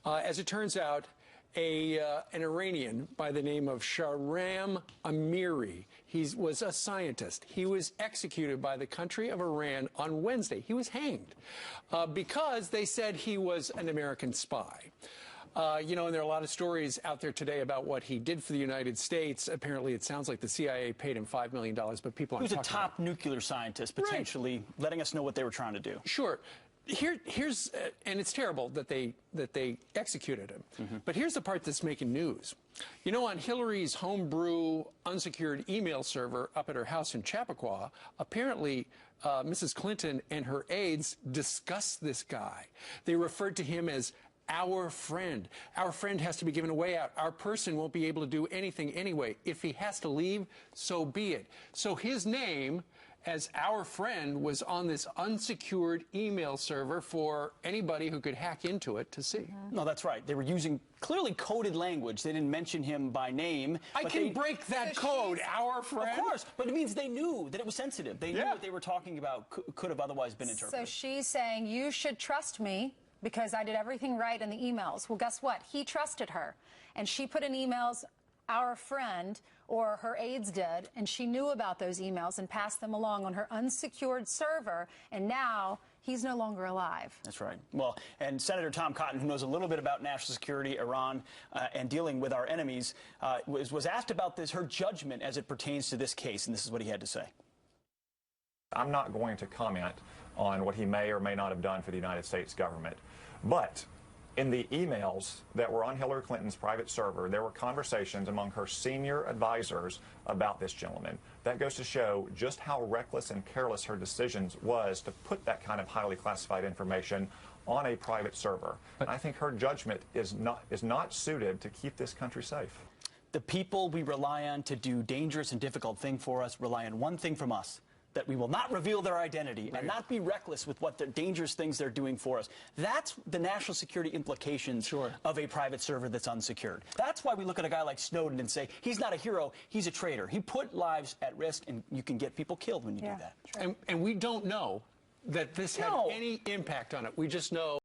As it turns out, an Iranian by the name of Shahram Amiri. He was a scientist. He was executed by the country of Iran on Wednesday. He was hanged because they said he was an American spy. You know, and there are a lot of stories out there today about what he did for the United States. Apparently, it sounds like the CIA paid him $5 million, but people aren't talking about it. He was a top nuclear scientist, potentially letting us know what they were trying to do. Sure. Here's and it's terrible that they executed him. But here's the part that's making news. You know, on Hillary's homebrew unsecured email server up at her house in Chappaqua, apparently Mrs. Clinton and her aides discussed this guy. They referred to him as our friend. Our friend has to be given a way out. Our person won't be able to do anything anyway. If he has to leave, so be it. So his name as our friend was on this unsecured email server for anybody who could hack into it to see. No, that's right. They were using clearly coded language. They didn't mention him by name. I can break that code, our friend. Of course, but it means they knew that it was sensitive. They knew what they were talking about could have otherwise been interpreted. So she's saying, you should trust me because I did everything right in the emails. Well, guess what? He trusted her, and she put in emails, our friend, or her aides did, and she knew about those emails and passed them along on her unsecured server, and now he's no longer alive. That's right. Well, and Senator Tom Cotton, who knows a little bit about national security, Iran, and dealing with our enemies, was asked about this, her judgment as it pertains to this case, and this is what he had to say. I'm not going to comment on what he may or may not have done for the United States government, but in the emails that were on Hillary Clinton's private server, there were conversations among her senior advisors about this gentleman. That goes to show just how reckless and careless her decisions was to put that kind of highly classified information on a private server. And I think her judgment is not suited to keep this country safe. The people we rely on to do dangerous and difficult things for us rely on one thing from us: that we will not reveal their identity and not be reckless with what the dangerous things they're doing for us. That's the national security implications of a private server that's unsecured. That's why we look at a guy like Snowden and say, he's not a hero, he's a traitor. He put lives at risk, and you can get people killed when you do that. And we don't know that this had any impact on it. We just know